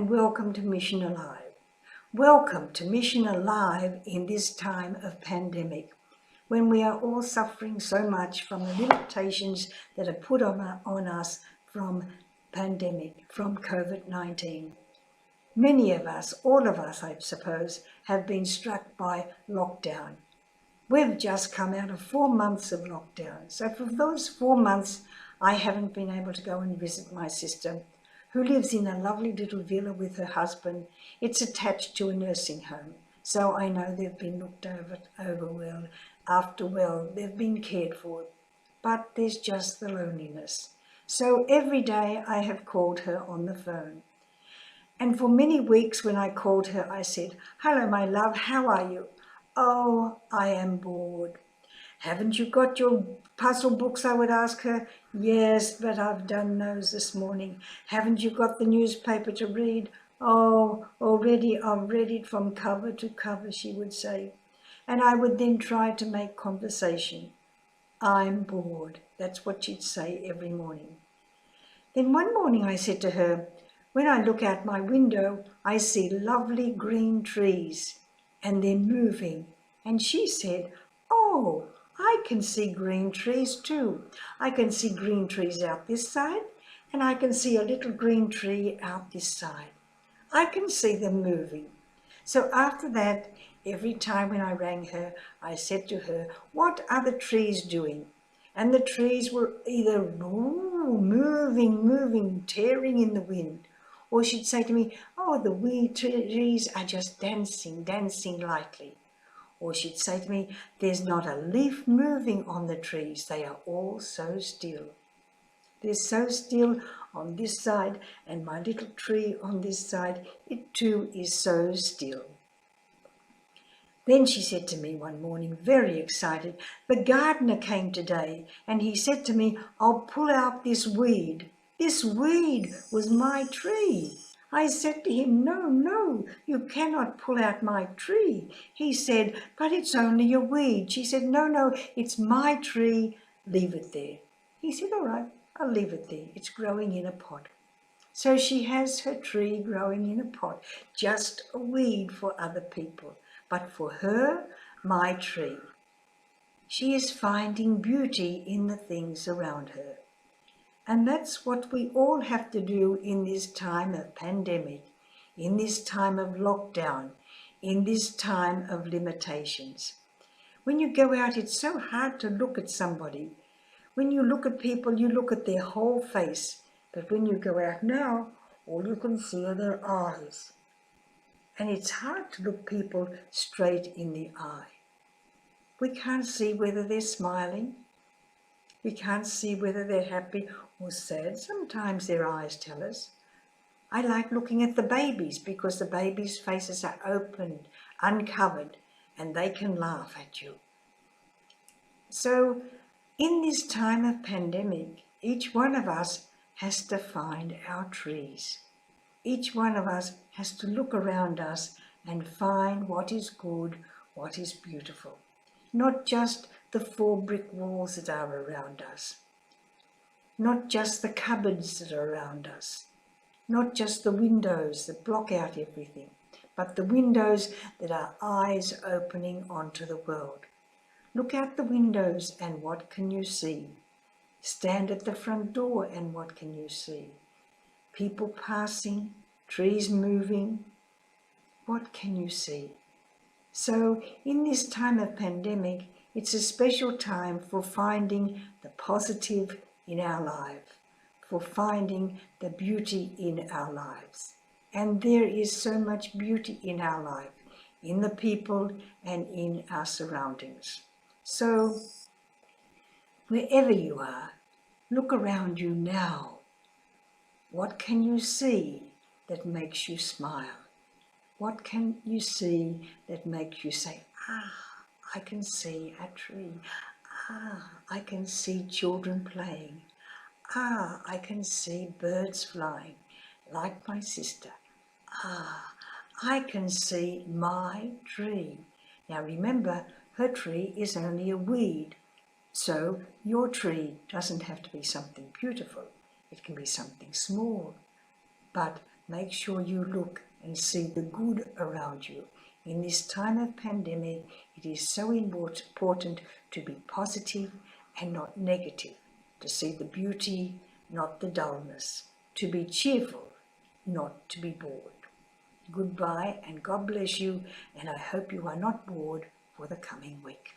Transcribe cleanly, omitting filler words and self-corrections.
and welcome to Mission Alive. Welcome to Mission Alive in this time of pandemic, when we are all suffering so much from the limitations that are put on us from pandemic, from COVID-19. Many of us, all of us I suppose, have been struck by lockdown. We've just come out of 4 months of lockdown. So for those 4 months, I haven't been able to go and visit my sister, who lives in a lovely little villa with her husband. It's attached to a nursing home. So I know they've been looked over well, after well, they've been cared for. But there's just the loneliness. So every day I have called her on the phone. And for many weeks when I called her, I said, "Hello, my love, how are you?" "Oh, I am bored." "Haven't you got your puzzle books?" I would ask her. "Yes, but I've done those this morning." "Haven't you got the newspaper to read?" "Oh, already I've read it from cover to cover," she would say. And I would then try to make conversation. "I'm bored." That's what she'd say every morning. Then one morning I said to her, "When I look out my window, I see lovely green trees and they're moving." And she said, "Oh, I can see green trees too. I can see green trees out this side and I can see a little green tree out this side. I can see them moving." So after that, every time when I rang her, I said to her, "What are the trees doing?" And the trees were either moving, tearing in the wind. Or she'd say to me, "Oh, the wee trees are just dancing lightly." Or she'd say to me, "There's not a leaf moving on the trees. They are all so still. They're so still on this side, and my little tree on this side, it too is so still." Then she said to me one morning, very excited, "The gardener came today and he said to me, 'I'll pull out this weed.' This weed was my tree." I said to him, No, you cannot pull out my tree." He said, "But it's only a weed." She said, No, it's my tree. Leave it there." He said, "All right, I'll leave it there. It's growing in a pot." So she has her tree growing in a pot, just a weed for other people. But for her, my tree. She is finding beauty in the things around her. And that's what we all have to do in this time of pandemic, in this time of lockdown, in this time of limitations. When you go out, it's so hard to look at somebody. When you look at people, you look at their whole face. But when you go out now, all you can see are their eyes. And it's hard to look people straight in the eye. We can't see whether they're smiling. We can't see whether they're happy or sad. Sometimes their eyes tell us. I like looking at the babies because the babies' faces are opened, uncovered, and they can laugh at you. So in this time of pandemic, each one of us has to find our trees. Each one of us has to look around us and find what is good, what is beautiful. Not just the 4 brick walls that are around us. Not just the cupboards that are around us. Not just the windows that block out everything, but the windows that are eyes opening onto the world. Look out the windows and what can you see? Stand at the front door and what can you see? People passing, trees moving. What can you see? So in this time of pandemic, it's a special time for finding the positive in our life, for finding the beauty in our lives. And there is so much beauty in our life, in the people and in our surroundings. So wherever you are, look around you now. What can you see that makes you smile? What can you see that makes you say, I can see a tree. I can see children playing. I can see birds flying, like my sister. I can see my tree. Now remember, her tree is only a weed. So your tree doesn't have to be something beautiful. It can be something small. But make sure you look and see the good around you. In this time of pandemic, it is so important to be positive and not negative, to see the beauty, not the dullness, to be cheerful, not to be bored. Goodbye and God bless you, and I hope you are not bored for the coming week.